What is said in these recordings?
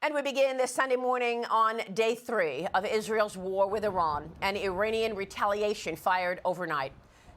And we begin this Sunday morning on day 3 of Israel's war with Iran, and Iranian retaliation fired overnight.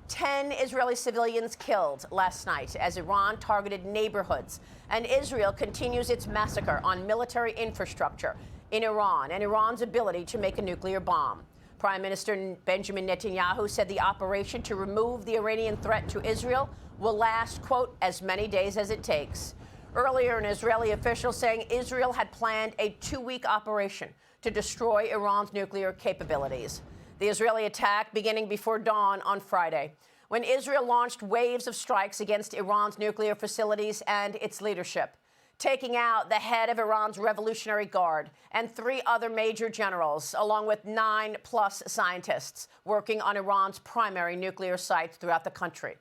10 Israeli civilians killed last night as Iran targeted neighborhoods, and Israel continues its massacre on military infrastructure in Iran and Iran's ability to make a nuclear bomb. Prime Minister Benjamin Netanyahu said the operation to remove the Iranian threat to Israel will last, quote, as many days as it takes. Earlier, an Israeli official saying Israel had planned a 2-week operation to destroy Iran's nuclear capabilities. The Israeli attack beginning before dawn on Friday, when Israel launched waves of strikes against Iran's nuclear facilities and its leadership, taking out the head of Iran's Revolutionary Guard and 3 other major generals, along with 9+ scientists working on Iran's primary nuclear sites throughout the country.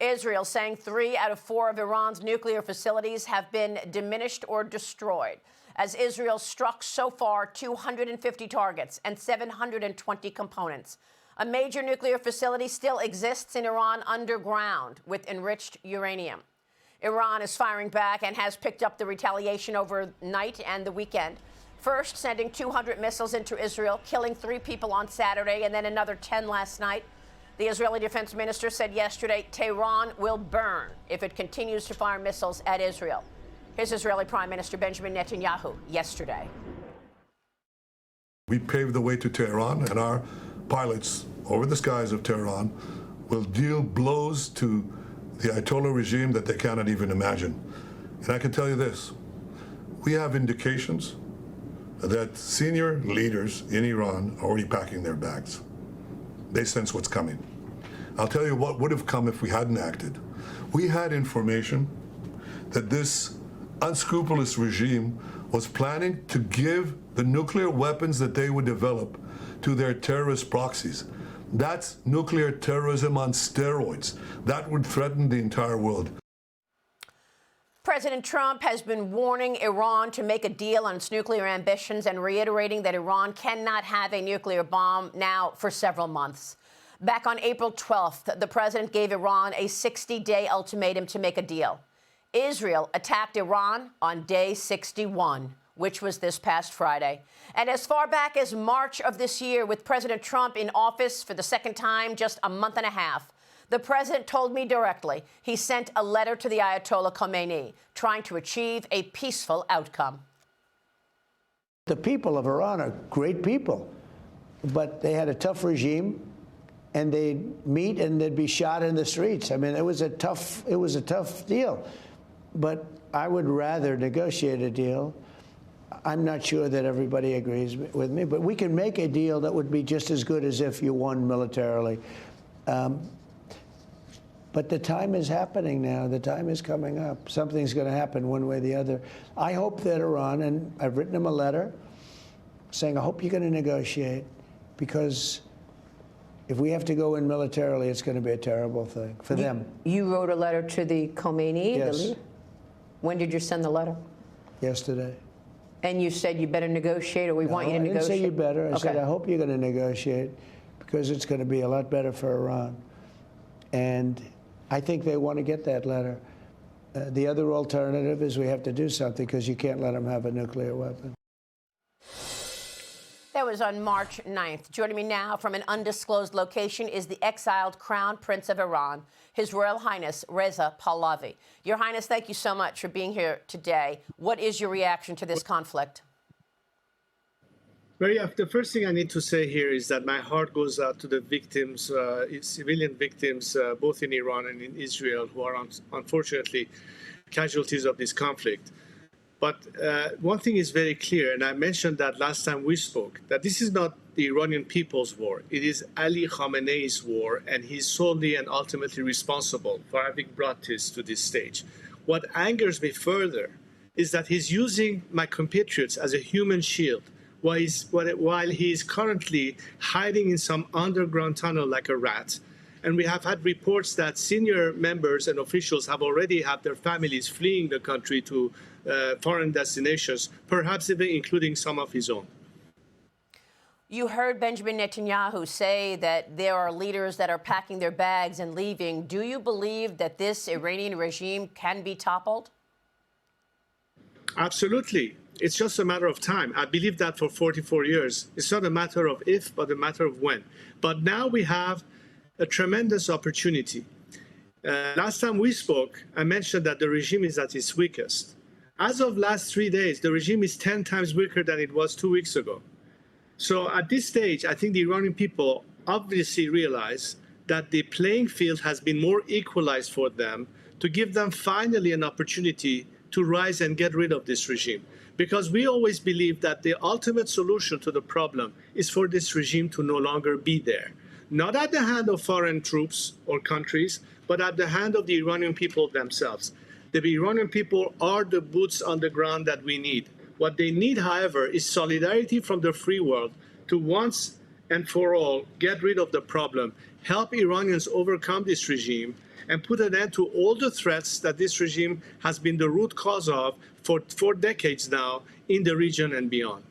Israel saying 3 out of 4 of Iran's nuclear facilities have been diminished or destroyed, as Israel struck so far 250 targets and 720 components. A major nuclear facility still exists in Iran underground with enriched uranium. Iran is firing back and has picked up the retaliation overnight and the weekend, first sending 200 missiles into Israel, killing 3 people on Saturday and then another 10 last night. The Israeli defense minister said yesterday Tehran will burn if it continues to fire missiles at Israel. Here's Israeli Prime Minister Benjamin Netanyahu yesterday. We paved the way to Tehran, and our pilots over the skies of Tehran will deal blows to the Ayatollah regime that they cannot even imagine. And I can tell you this, we have indications that senior leaders in Iran are already packing their bags. They sense what's coming. I'll tell you what would have come if we hadn't acted. We had information that this unscrupulous regime was planning to give the nuclear weapons that they would develop to their terrorist proxies. That's nuclear terrorism on steroids. That would threaten the entire world. President Trump has been warning Iran to make a deal on its nuclear ambitions and reiterating that Iran cannot have a nuclear bomb now for several months. Back on April 12th, the president gave Iran a 60-day ultimatum to make a deal. Israel attacked Iran on day 61, which was this past Friday. And as far back as March of this year, with President Trump in office for the second time just a month and a half, the president told me directly he sent a letter to the Ayatollah Khomeini trying to achieve a peaceful outcome. The people of Iran are great people, but they had a tough regime, and they'd meet and they'd be shot in the streets. I mean, it was a tough deal. But I would rather negotiate a deal. I'm not sure that everybody agrees with me, but we can make a deal that would be just as good as if you won militarily. But the time is happening now. The time is coming up. Something's going to happen one way or the other. I hope that Iran, and I've written them a letter saying, I hope you're going to negotiate, because if we have to go in militarily, it's going to be a terrible thing for them. You wrote a letter to the Khomeini? Yes. The leader? When did you send the letter? Yesterday. And you said you better negotiate, or we want you to negotiate? I didn't say you better. I said, Okay. I hope you're going to negotiate, because it's going to be a lot better for Iran. And I think they want to get that letter. The other alternative is we have to do something, because you can't let them have a nuclear weapon. That was on March 9th. Joining me now from an undisclosed location is the exiled Crown Prince of Iran, His Royal Highness Reza Pahlavi. Your Highness, thank you so much for being here today. What is your reaction to this conflict? Well, yeah, the first thing I need to say here is that my heart goes out to the victims, civilian victims, both in Iran and in Israel, who are unfortunately casualties of this conflict. But one thing is very clear, and I mentioned that last time we spoke, that this is not the Iranian people's war. It is Ali Khamenei's war, and he's solely and ultimately responsible for having brought this to this stage. What angers me further is that he's using my compatriots as a human shield, while he is currently hiding in some underground tunnel like a rat. And we have had reports that senior members and officials have already had their families fleeing the country to foreign destinations, perhaps even including some of his own. You heard Benjamin Netanyahu say that there are leaders that are packing their bags and leaving. Do you believe that this Iranian regime can be toppled? Absolutely. It's just a matter of time. I believe that for 44 years. It's not a matter of if, but a matter of when. But now we have a tremendous opportunity. Last time we spoke, I mentioned that the regime is at its weakest. As of last 3 days, the regime is 10 times weaker than it was 2 weeks ago. So at this stage, I think the Iranian people obviously realize that the playing field has been more equalized for them to give them finally an opportunity to rise and get rid of this regime. Because we always believe that the ultimate solution to the problem is for this regime to no longer be there. Not at the hand of foreign troops or countries, but at the hand of the Iranian people themselves. The Iranian people are the boots on the ground that we need. What they need, however, is solidarity from the free world to once and for all get rid of the problem, help Iranians overcome this regime, and put an end to all the threats that this regime has been the root cause of for decades now in the region and beyond.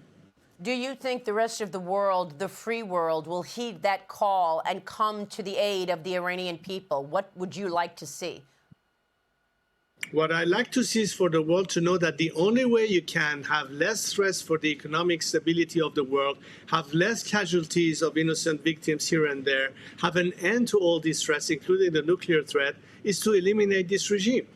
Do you think the rest of the world, the free world, will heed that call and come to the aid of the Iranian people? What would you like to see? What I like to see is for the world to know that the only way you can have less threats for the economic stability of the world, have less casualties of innocent victims here and there, have an end to all these threats, including the nuclear threat, is to eliminate this regime.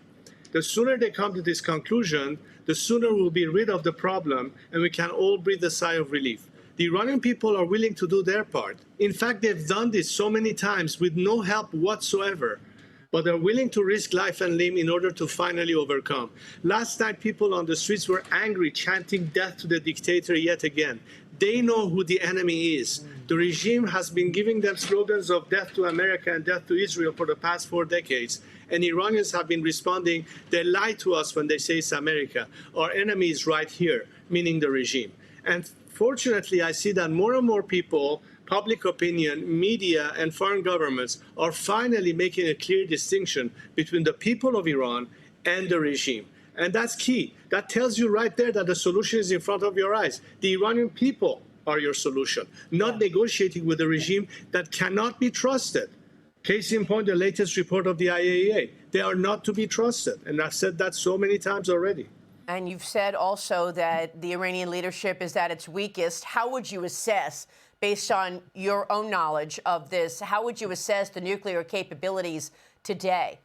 The sooner they come to this conclusion, the sooner we'll be rid of the problem and we can all breathe a sigh of relief. The Iranian people are willing to do their part. In fact, they've done this so many times with no help whatsoever, but they're willing to risk life and limb in order to finally overcome. Last night, people on the streets were angry, chanting death to the dictator yet again. They know who the enemy is. The regime has been giving them slogans of death to America and death to Israel for the past 4 decades. And Iranians have been responding, they lie to us when they say it's America. Our enemy is right here, meaning the regime. And fortunately, I see that more and more people, public opinion, media, and foreign governments are finally making a clear distinction between the people of Iran and the regime. And that's key. That tells you right there that the solution is in front of your eyes. The Iranian people are your solution, not negotiating with a regime that cannot be trusted. Case in point, the latest report of the IAEA. They are not to be trusted. And I've said that so many times already. And you've said also that the Iranian leadership is at its weakest. How would you assess, based on your own knowledge of this, how would you assess the nuclear capabilities today?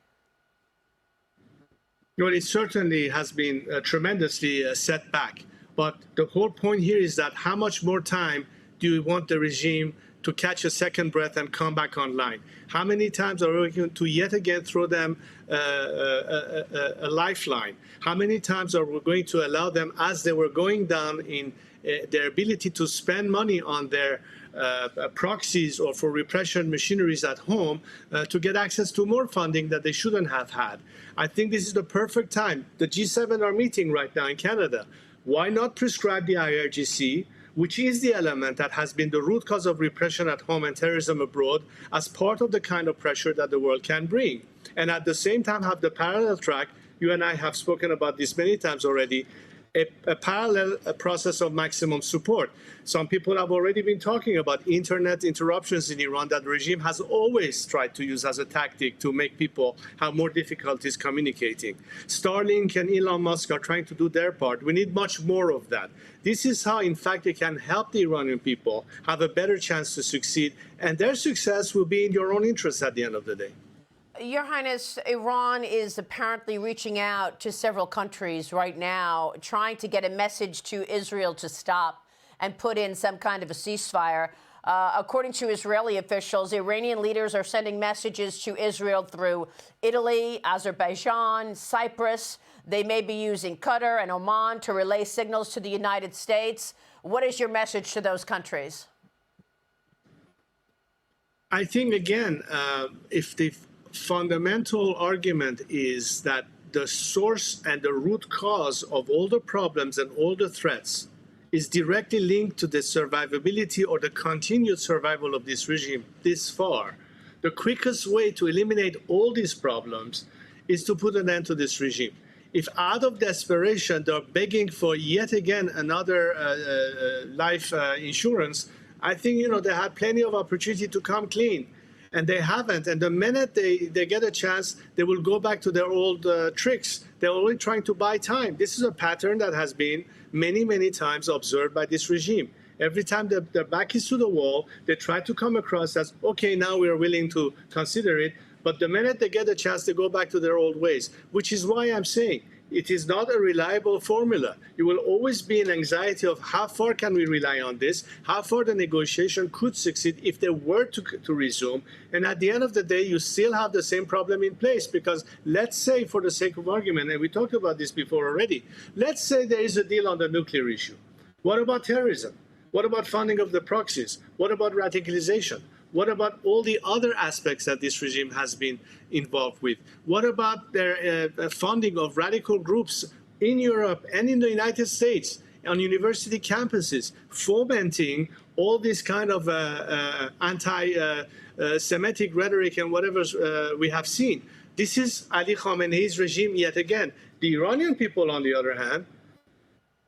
Well, it certainly has been tremendously set back. But the whole point here is that how much more time do you want the regime to catch a second breath and come back online? How many times are we going to yet again throw them a lifeline? How many times are we going to allow them, as they were going down in their ability to spend money on their proxies or for repression machineries at home, to get access to more funding that they shouldn't have had? I think this is the perfect time. The G7 are meeting right now in Canada. Why not prescribe the IRGC, which is the element that has been the root cause of repression at home and terrorism abroad, as part of the kind of pressure that the world can bring? And at the same time have the parallel track, you and I have spoken about this many times already, a parallel process of maximum support. Some people have already been talking about internet interruptions in Iran that the regime has always tried to use as a tactic to make people have more difficulties communicating. Starlink and Elon Musk are trying to do their part. We need much more of that. This is how, in fact, they can help the Iranian people have a better chance to succeed, and their success will be in your own interest at the end of the day. Your Highness, Iran is apparently reaching out to several countries right now, trying to get a message to Israel to stop and put in some kind of a ceasefire. According to Israeli officials, Iranian leaders are sending messages to Israel through Italy, Azerbaijan, Cyprus. They may be using Qatar and Oman to relay signals to the United States. What is your message to those countries? I think, again, if the fundamental argument is that the source and the root cause of all the problems and all the threats is directly linked to the survivability or the continued survival of this regime this far, the quickest way to eliminate all these problems is to put an end to this regime. If out of desperation they're begging for yet again another life insurance, I think they had plenty of opportunity to come clean. And they haven't. And the minute they get a chance, they will go back to their old tricks. They're only trying to buy time. This is a pattern that has been many, many times observed by this regime. Every time their back is to the wall, they try to come across as, okay, now we are willing to consider it. But the minute they get a chance, they go back to their old ways, which is why I'm saying it is not a reliable formula. You will always be in anxiety of how far can we rely on this, how far the negotiation could succeed if they were to resume. And at the end of the day, you still have the same problem in place, because let's say, for the sake of argument, and we talked about this before already, let's say there is a deal on the nuclear issue. What about terrorism? What about funding of the proxies? What about radicalization? What about all the other aspects that this regime has been involved with? What about their funding of radical groups in Europe and in the United States on university campuses, fomenting all this kind of anti-Semitic rhetoric and whatever we have seen? This is Ali Khamenei's regime yet again. The Iranian people, on the other hand,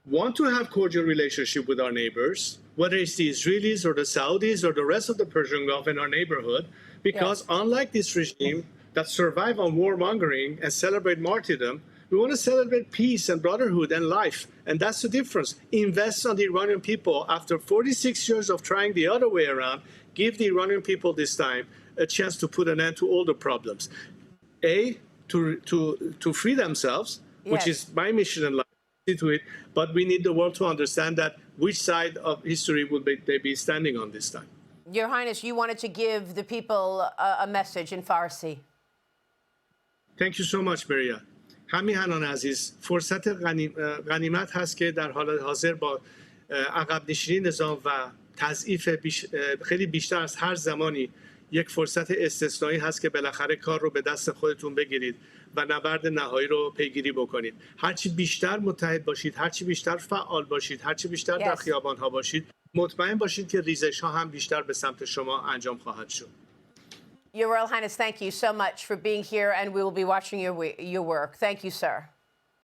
want to have cordial relationship with our neighbors, whether it's the Israelis or the Saudis or the rest of the Persian Gulf in our neighborhood, because unlike this regime that survive on warmongering and celebrate martyrdom, we want to celebrate peace and brotherhood and life. And that's the difference. Invest on the Iranian people. After 46 years of trying the other way around, give the Iranian people this time a chance to put an end to all the problems. To free themselves, which is my mission in life. To it, but we need the world to understand that which side of history will they be standing on this time. Your Highness, you wanted to give the people a message in Farsi. Thank you so much, Maria. همیهنان عزیز، فرصت غنیمت هست که در حال حاضر با عقب نشینی نظام و تضعیف خیلی بیشتر از هر زمانی یک فرصت استثنایی هست که بالاخره کار رو به دست خودتون بگیرید و نبرد نهایی رو پیگیری بکنید. هرچی بیشتر متحد باشید، هرچی بیشتر فعال باشید، هرچی بیشتر در خیابان‌ها باشید، مطمئن باشید که ریزش‌ها هم بیشتر به سمت شما انجام خواهد شد. Your Royal Highness, thank you so much for being here, and we will be watching your work. Thank you, sir.